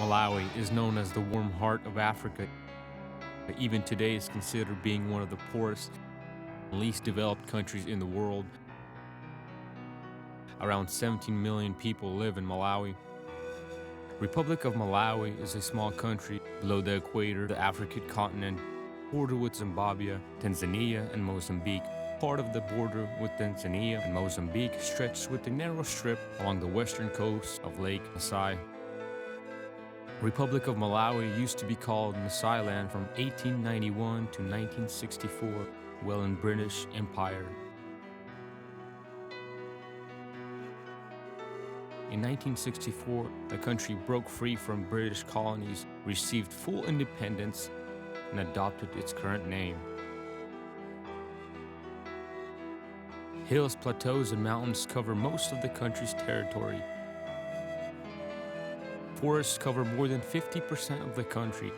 Malawi is known as the warm heart of Africa. Even today is considered being one of the poorest and least developed countries in the world. Around 17 million people live in Malawi. Republic of Malawi is a small country below the equator, the African continent, border with Zimbabwe, Tanzania, and Mozambique. Part of the border with Tanzania and Mozambique stretches with a narrow strip along the western coast of Lake Masai. Republic of Malawi used to be called Masailand from 1891 to 1964, while in British Empire. In 1964, the country broke free from British colonies, received full independence, and adopted its current name. Hills, plateaus, and mountains cover most of the country's territory. Forests cover more than 50% of the country,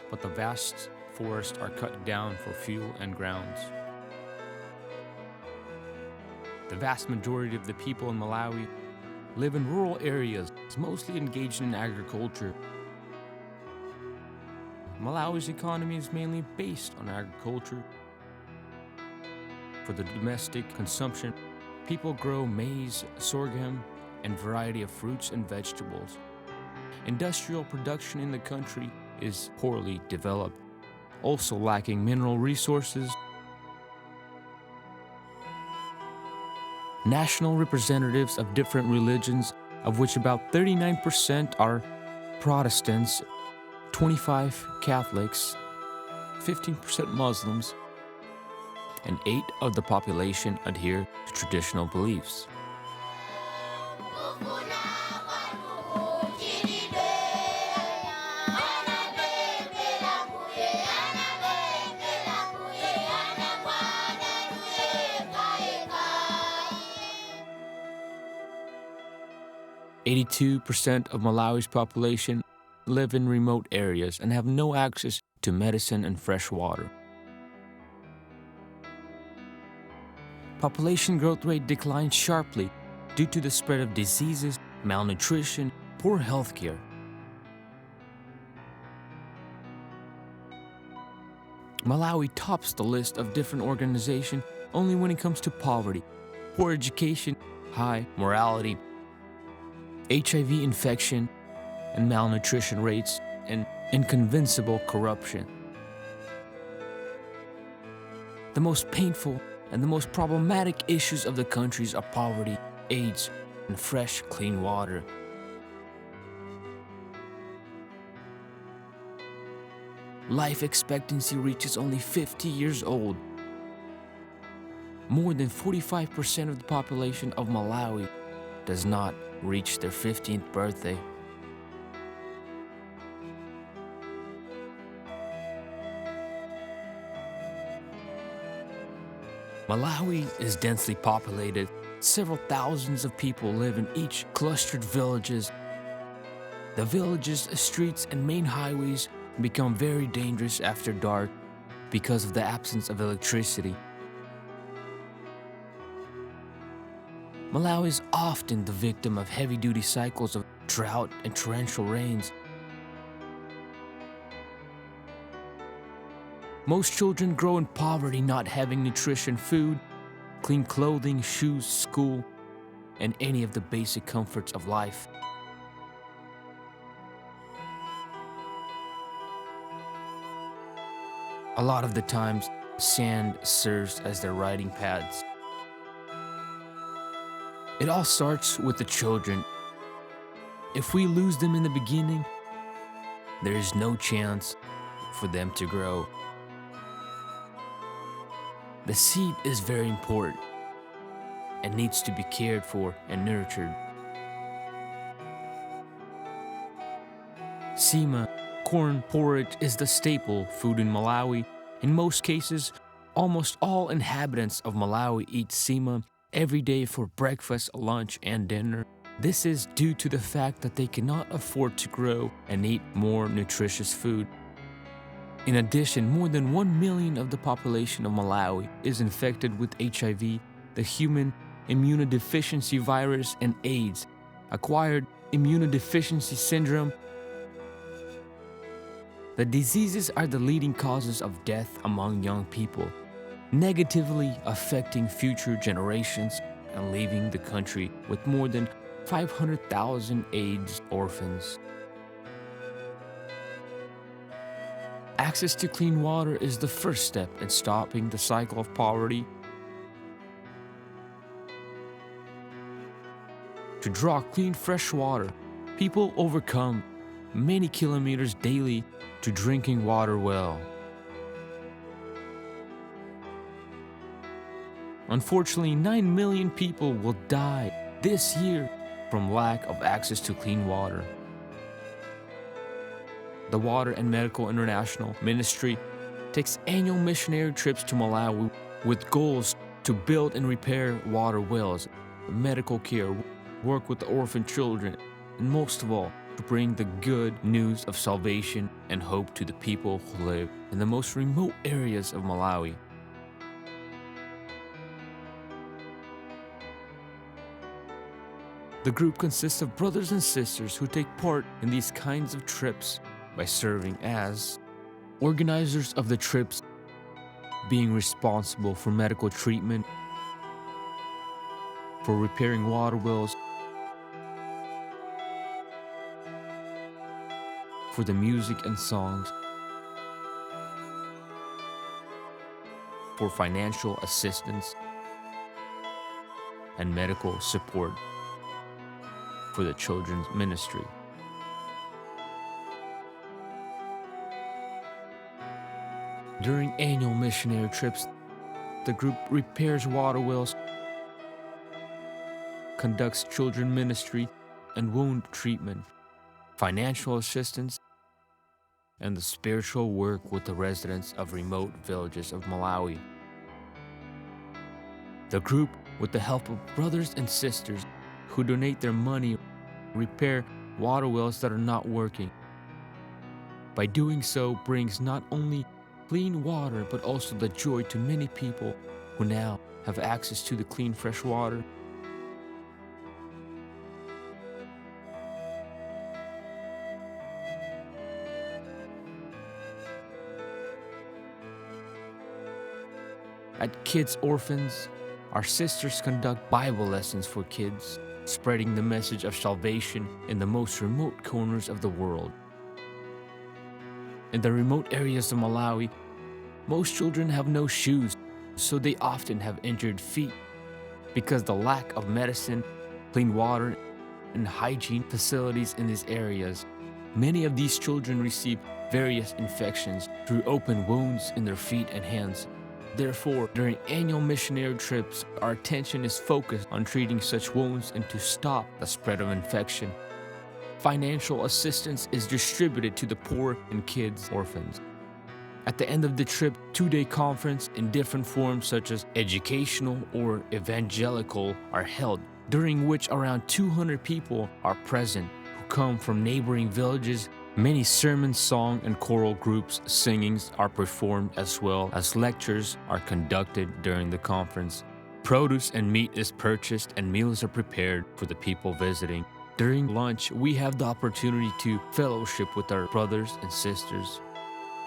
but the vast forests are cut down for fuel and grounds. The vast majority of the people in Malawi live in rural areas, mostly engaged in agriculture. Malawi's economy is mainly based on agriculture. For the domestic consumption, people grow maize, sorghum, and a variety of fruits and vegetables. Industrial production in the country is poorly developed, also lacking mineral resources. National representatives of different religions, of which about 39% are Protestants, 25% Catholics, 15% Muslims, and 8% of the population adhere to traditional beliefs. (82% of Malawi's population live in remote areas and have no access to medicine and fresh water. Population growth rate declined sharply due to the spread of diseases, malnutrition, poor healthcare. Malawi tops the list of different organizations only when it comes to poverty, poor education, high mortality, HIV infection and malnutrition rates, and inconvincible corruption. The most painful and the most problematic issues of the countries are poverty, AIDS, and fresh, clean water. Life expectancy reaches only 50 years old. More than 45% of the population of Malawi does not reach their 15th birthday. Malawi is densely populated. Several thousands of people live in each clustered villages. The villages, streets, and main highways become very dangerous after dark because of the absence of electricity. Malawi is often the victim of heavy-duty cycles of drought and torrential rains. Most children grow in poverty, not having nutrition, food, clean clothing, shoes, school, and any of the basic comforts of life. A lot of the times, sand serves as their riding pads. It all starts with the children. If we lose them in the beginning, there is no chance for them to grow. The seed is very important and needs to be cared for and nurtured. Sima, corn porridge, is the staple food in Malawi. In most cases, almost all inhabitants of Malawi eat sima every day for breakfast, lunch, and dinner. This is due to the fact that they cannot afford to grow and eat more nutritious food. In addition, more than 1 million of the population of Malawi is infected with HIV, the human immunodeficiency virus, and AIDS, acquired immunodeficiency syndrome, The diseases are the leading causes of death among young people, negatively affecting future generations and leaving the country with more than 500,000 AIDS orphans. Access to clean water is the first step in stopping the cycle of poverty. To draw clean, fresh water, people overcome many kilometers daily to drinking water well. Unfortunately, 9 million people will die this year from lack of access to clean water. The Water and Medical International Ministry takes annual missionary trips to Malawi with goals to build and repair water wells, medical care, work with the orphan children, and most of all, to bring the good news of salvation and hope to the people who live in the most remote areas of Malawi. The group consists of brothers and sisters who take part in these kinds of trips by serving as organizers of the trips, being responsible for medical treatment, for repairing water wells, for the music and songs, for financial assistance and medical support for the children's ministry. During annual missionary trips, the group repairs water wells, conducts children ministry and wound treatment, financial assistance, and the spiritual work with the residents of remote villages of Malawi. The group, with the help of brothers and sisters who donate their money, repair water wells that are not working. By doing so, brings not only clean water, but also the joy to many people who now have access to the clean, fresh water. At Kids Orphans, our sisters conduct Bible lessons for kids, spreading the message of salvation in the most remote corners of the world. In the remote areas of Malawi, most children have no shoes, so they often have injured feet because the lack of medicine, clean water, and hygiene facilities in these areas. Many of these children receive various infections through open wounds in their feet and hands. Therefore, during annual missionary trips, our attention is focused on treating such wounds and to stop the spread of infection. Financial assistance is distributed to the poor and kids orphans. At the end of the trip, 2-day conference in different forms such as educational or evangelical are held, during which around 200 people are present who come from neighboring villages. Many sermon, song, and choral groups singings are performed, as well as lectures are conducted during the conference. Produce and meat is purchased and meals are prepared for the people visiting. During lunch, we have the opportunity to fellowship with our brothers and sisters.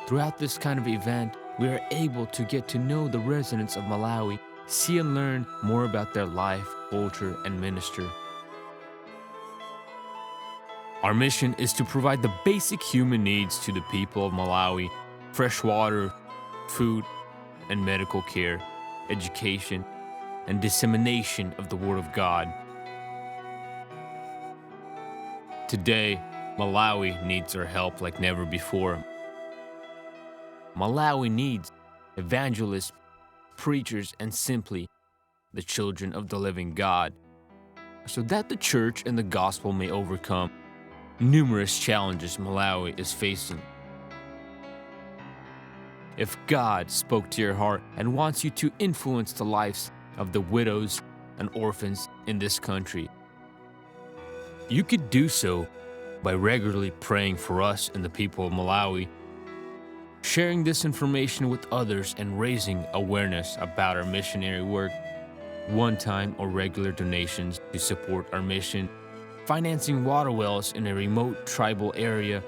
Throughout this kind of event, we are able to get to know the residents of Malawi, see and learn more about their life, culture, and ministry. Our mission is to provide the basic human needs to the people of Malawi: fresh water, food, and medical care, education, and dissemination of the Word of God. Today, Malawi needs our help like never before. Malawi needs evangelists, preachers, and simply the children of the living God, so that the church and the gospel may overcome numerous challenges Malawi is facing. If God spoke to your heart and wants you to influence the lives of the widows and orphans in this country, you could do so by regularly praying for us and the people of Malawi, sharing this information with others, and raising awareness about our missionary work, one-time or regular donations to support our mission, financing water wells in a remote tribal area,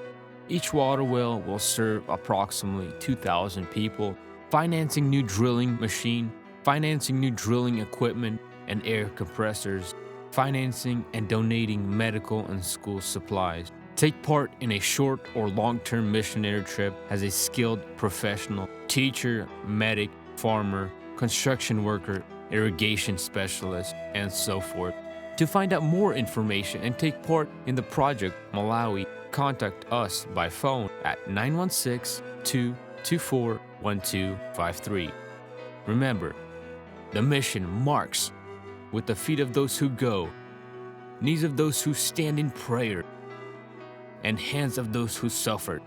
Each water well will serve approximately 2,000 people, financing new drilling machine, financing new drilling equipment and air compressors, financing and donating medical and school supplies. Take part in a short or long-term missionary trip as a skilled professional, teacher, medic, farmer, construction worker, irrigation specialist, and so forth. To find out more information and take part in the Project Malawi, contact us by phone at 916-224-1253. Remember, the mission marks with the feet of those who go, knees of those who stand in prayer, and hands of those who suffered.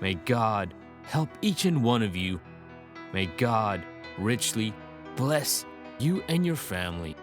May God help each and one of you. May God richly bless you and your family.